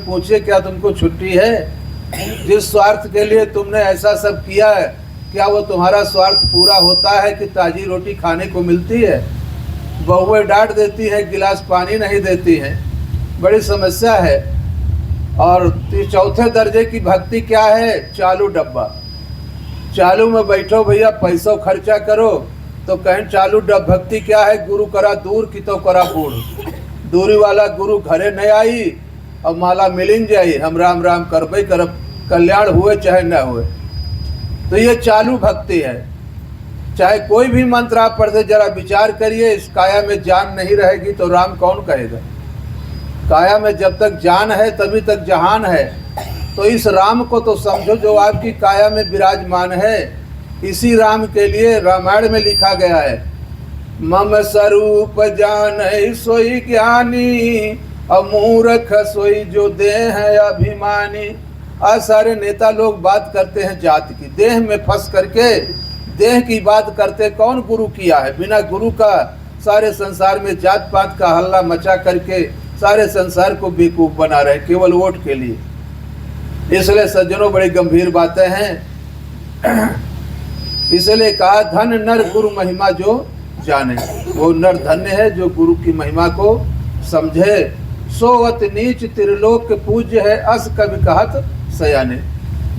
पूछिए क्या तुमको छुट्टी है? जिस स्वार्थ के लिए तुमने ऐसा सब किया है, क्या वो तुम्हारा स्वार्थ पूरा होता है कि ताज़ी रोटी खाने को मिलती है? बहुएं डांट देती हैं, गिलास पानी नहीं देती हैं, बड़ी समस्या है। और चौथे दर्जे की भक्ति क्या है? चालू डब्बा। चालू में बैठो भैया, पैसों खर्चा करो, तो कहें चालू भक्ति क्या है? गुरु करा दूर की तो करा बूढ़। दूरी वाला गुरु घरे नहीं आई और माला मिलिन जाई, हम राम राम करबे करब, कल्याण हुए चाहे न हुए। तो ये चालू भक्ति है। चाहे कोई भी मंत्र आप पढ़ते, जरा विचार करिए, इस काया में जान नहीं रहेगी तो राम कौन कहेगा? काया में जब तक जान है तभी तक जहान है। तो इस राम को तो समझो जो आपकी काया में विराजमान है। इसी राम के लिए रामायण में लिखा गया है, मम स्वरूप जान सोई ज्ञानी, अमूर्ख सोई जो देह है अभिमानी। आज सारे नेता लोग बात करते हैं जात की, देह में फंस करके देह की बात करते। कौन गुरु किया है? बिना गुरु का सारे संसार में जात पात का हल्ला मचा करके सारे संसार को बेवकूफ बना रहे केवल वोट के लिए। इसलिए सज्जनों, बड़ी गंभीर बातें हैं। इसलिए कहा धन नर गुरु महिमा जो जाने। वो नर धन्य है जो गुरु की महिमा को समझे। सोवत नीच त्रिलोक पूज्य है, अस कवि कहत सयाने।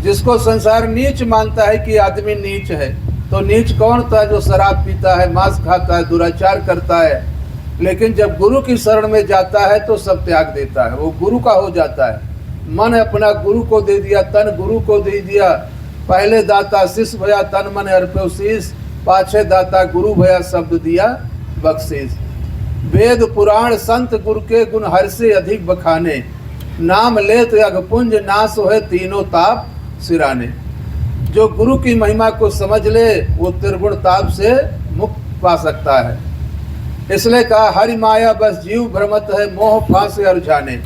जिसको संसार नीच मानता है कि आदमी नीच है, तो नीच कौन था? जो शराब पीता है, मांस खाता है, दुराचार करता है। लेकिन जब गुरु की शरण में जाता है तो सब त्याग देता है, वो गुरु का हो जाता है। मन अपना गुरु को दे दिया, तन गुरु को दे दिया। पहले दाता शिष्य भया, तन मन अर्प्यो शीस, पाछे दाता गुरु भया, शब्द दिया बख्शीस। वेद पुराण संत गुरु के गुण हर से अधिक बखाने, नाम लेत अगपुंज नाश है तीनों ताप सिराने। जो गुरु की महिमा को समझ ले वो त्रिगुण ताप से मुक्त पा सकता है। इसलिए कहा हरि माया बस जीव भ्रमत है, मोह फांस और जाने।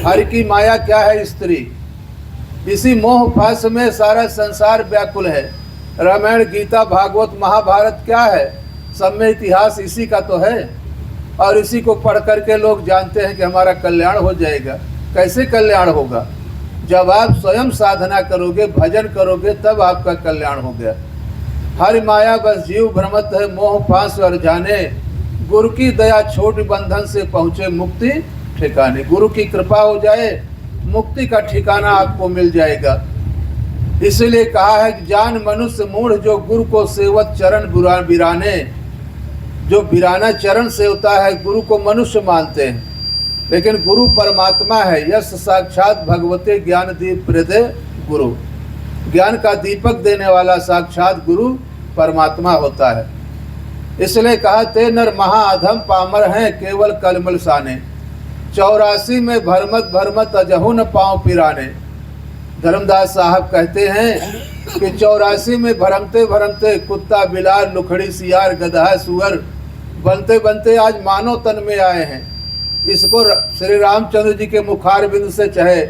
हरि की माया क्या है? स्त्री। इसी मोह फांस में सारा संसार व्याकुल है। रामायण गीता भागवत महाभारत क्या है? सब में इतिहास इसी का तो है। और इसी को पढ़ करके लोग जानते हैं कि हमारा कल्याण हो जाएगा। कैसे कल्याण होगा? जब आप स्वयं साधना करोगे, भजन करोगे, तब आपका कल्याण हो गया। हरि माया बस जीव भ्रमत है, मोह फांस और जाने। गुरु की दया छोट बंधन से पहुँचे मुक्ति ठिकाने। गुरु की कृपा हो जाए, मुक्ति का ठिकाना आपको मिल जाएगा। इसलिए कहा है कि जान मनुष्य मूढ़, जो गुरु को सेवत चरण बिराने। जो बिराना चरण सेवता है, गुरु को मनुष्य मानते हैं, लेकिन गुरु परमात्मा है। यश साक्षात भगवते ज्ञान दीप प्रदे गुरु। ज्ञान का दीपक देने वाला साक्षात गुरु परमात्मा होता है। इसलिए कहा ते नर महाअधम पामर हैं, केवल कलमल साने। 84 में भरमत भरमत अजहु न पाँव पिराने। धर्मदास साहब कहते हैं कि 84 में भरमते भरमते कुत्ता बिलार लुखड़ी सियार गधा सुअर बनते बनते आज मानव तन में आए हैं। इसको श्री रामचंद्र जी के मुखार बिंद से, चाहे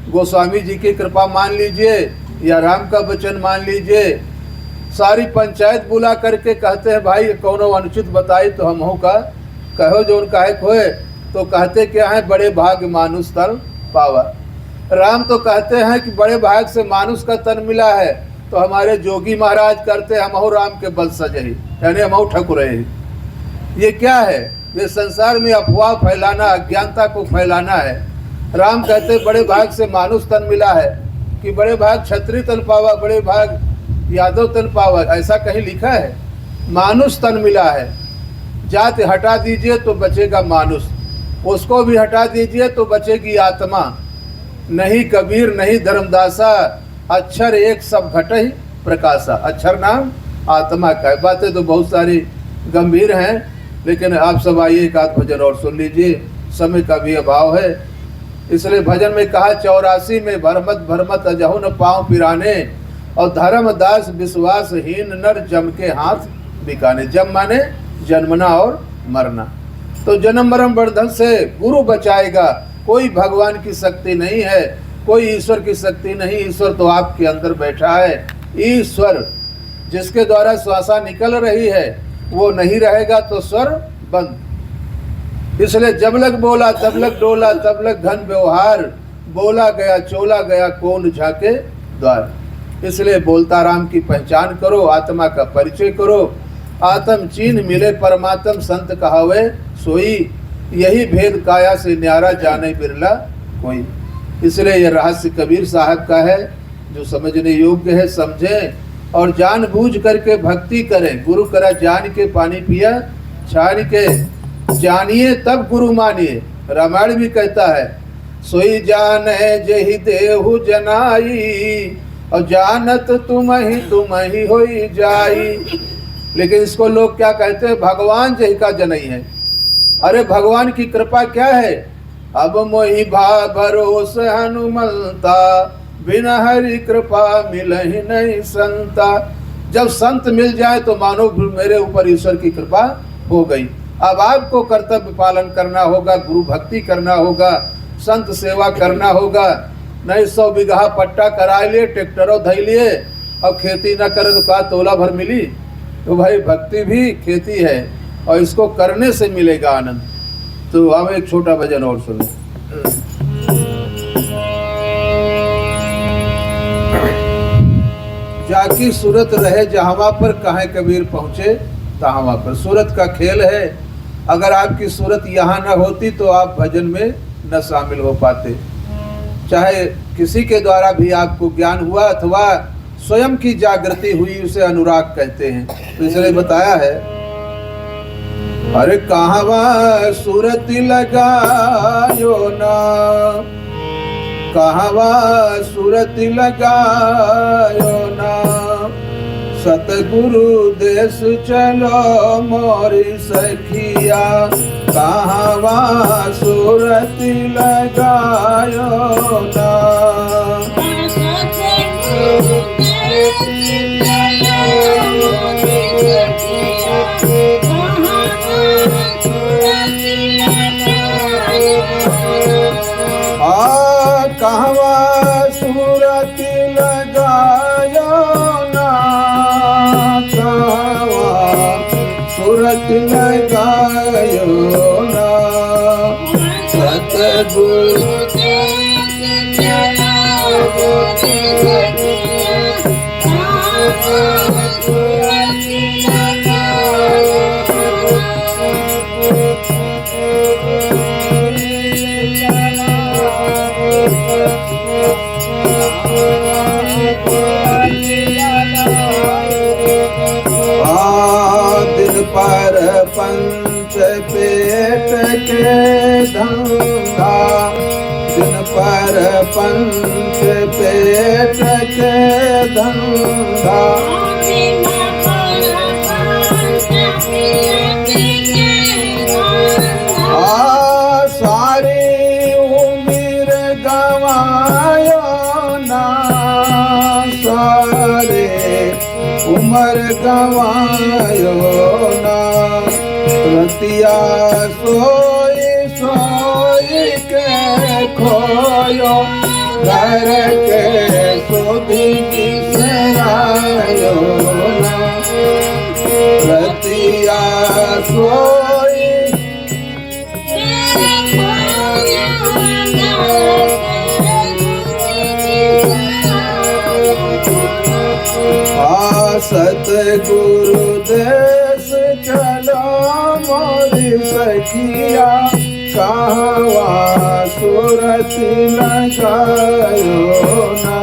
गोस्वामी जी की कृपा मान लीजिए या राम का वचन मान लीजिए, सारी पंचायत बुला करके कहते हैं भाई कौनो अनुचित बताई तो हम हो का कहो जो उनका है खोए। तो कहते क्या है? बड़े भाग मानुष तन पावा। राम तो कहते हैं कि बड़े भाग से मानुष का तन मिला है। तो हमारे जोगी महाराज करते हमहु राम के बल सजही, यानी हमहु ठकुरे। ये क्या है? ये संसार में अफवाह फैलाना, अज्ञानता को फैलाना है। राम कहते बड़े भाग से मानुष तन मिला है कि बड़े भाग क्षत्रिय तन पावा, बड़े भाग यादव तन पावा। ऐसा कहीं लिखा है? मानुष तन मिला है। जाति हटा दीजिए तो बचेगा मानुष, उसको भी हटा दीजिए तो बचेगी आत्मा। नहीं कबीर नहीं धर्मदासा, अक्षर एक सब घटहि प्रकाशा। अक्षर नाम आत्मा का है। बातें तो बहुत सारी गंभीर हैं, लेकिन आप सब आइए एक आध भजन और सुन लीजिए, समय का भी अभाव है। इसलिए भजन में कहा 84 में भरमत भरमत अजहु न पाँव पिराने, और धर्मदास विश्वासहीन नर जम के हाथ बिकाने। जम माने जन्मना और मरना। तो जन्म मरण बंधन से गुरु बचाएगा। कोई भगवान की शक्ति नहीं है, कोई ईश्वर की शक्ति नहीं। ईश्वर तो आपके अंदर बैठा है। ईश्वर जिसके द्वारा श्वासा निकल रही है वो नहीं रहेगा तो स्वर बंद। इसलिए जब लग बोला तब लग डोला, तब लग घन व्यवहार। बोला गया चोला गया कौन झाके द्वार। इसलिए बोलता राम की पहचान करो, आत्मा का परिचय करो। आत्म चीन मिले परमात्म संत कहावे सोई, यही भेद काया से न्यारा जाने बिरला कोई। इसलिए यह रहस्य कबीर साहब का है, जो समझने योग्य है समझें और जानबूझ करके भक्ति करें। गुरु करा जान के पानी पिया छान के, जानिए तब गुरु मानिए। रामायण भी कहता है सोई जाने जही देहु जनाई, और जानत तुम ही होई जाई। लेकिन इसको लोग क्या कहते हैं, भगवान जही का जनई है। अरे भगवान की कृपा क्या है, अब मोहि भा भरोस हनुमंता, बिना हरि कृपा मिलहि नहीं संता। जब संत मिल जाए तो मानो मेरे ऊपर ईश्वर की कृपा हो गई। अब आपको कर्तव्य पालन करना होगा, गुरु भक्ति करना होगा, संत सेवा करना होगा। नहीं 100 बीघा पट्टा करा लिए, ट्रैक्टरों धई लिए और खेती न करे तो कहा तोला भर मिली। तो भाई भक्ति भी खेती है और इसको करने से मिलेगा आनंद। तो हम एक छोटा भजन और सुनो। जाकी सूरत रहे जहां पर, कहाँ कबीर पहुँचे तहां पर। सूरत का खेल है, अगर आपकी सूरत यहाँ न होती तो आप भजन में न शामिल हो पाते। चाहे किसी के द्वारा भी आपको ज्ञान हुआ अथवा स्वयं की जागृति हुई, उसे अनुराग कहते हैं। तो इसलिए बताया है, अरे कहवा सूरत लगायो ना, कहवा सूरत लगायो ना, सतगुरु देश चलो मोरी सखिया, कहवा सूरत लगायो ना। कहवा सूरत लगायो ना, कहवा सूरत लगायो ना, सतगुरु दिन पर पंच पेट के धंधा, दिन पर पंच पेट के धंधा, सारी उम्र गवायो ना, सारे उम्र गवायो ना, रतिया सोई सोई के खोयो, घर के सोधी बिसरायो ना, रतिया सोई सतगुरु देश चलो मोरी सखिया, कहवा सूरत लगायो ना।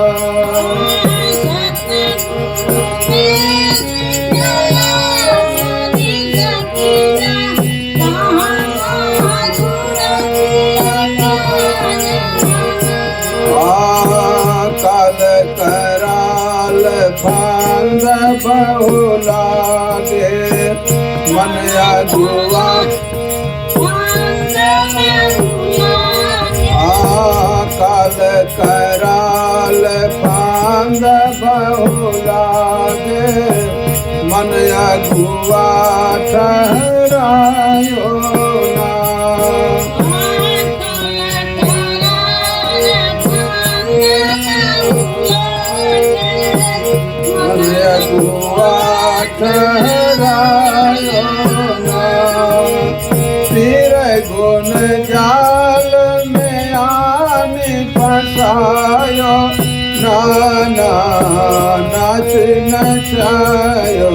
काल कराल फांद बहुला गे, मन अगुआ काल कराल फांद बहुला गे, मन अगुआ ठहरायो ना। ठहरायो ना, फिर गुण जाल में आने पर नचायो नाना नाच नचायो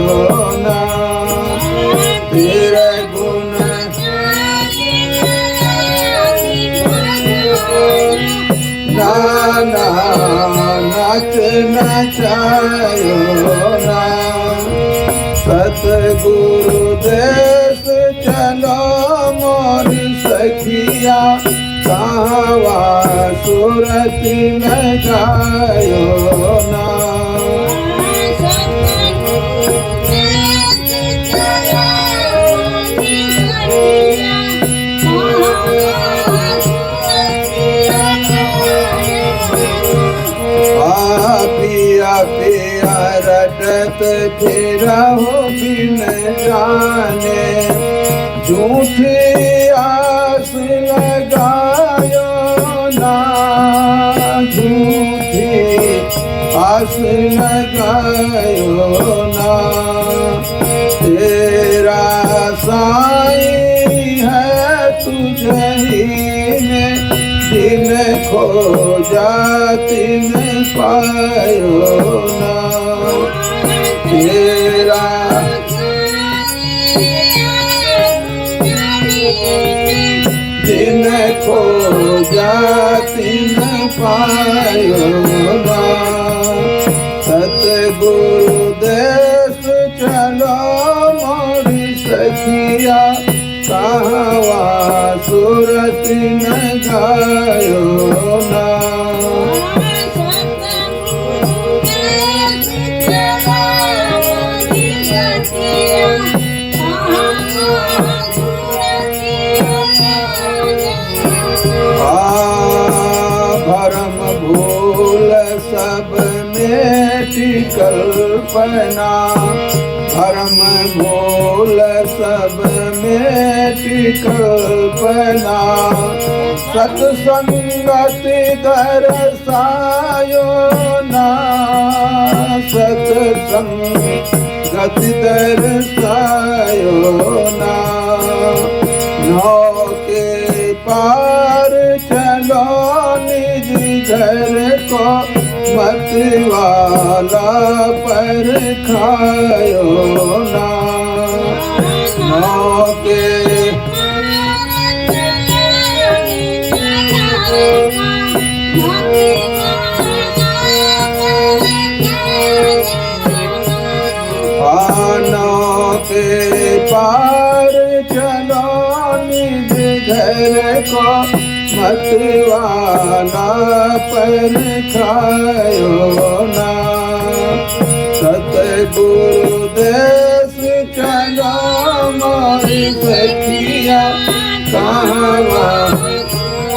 ना तेरे गुण नाना नाच नचायो ना सतगुरु देश चलो मोरी सखिया कहवा सुरति न जायो ना पिया पिया रटत फिरा हो बिन जाने झूठी आस लगायो ना झूठी आस लगायो ना तेरा साईं है तुझही में दिन खोजा तिन पायो ना तेरा दिन खोजा तिन पायो ना सतगुरु देश चलो मोरी सखिया कहवा सुरति न जायो ना भरम भूल सब मेटी कल्पना भरम भूल सब मेटी कल्पना सत्संगति दर्शायो ना सत्संगति दर्शायो ना नौ के पार चलो निज घर को मत वाला पर खायो ना नौ के के पार चलो निज घर को मत वाला पर खायो ना सतगुरु देश चलो मोरी सखिया कहवा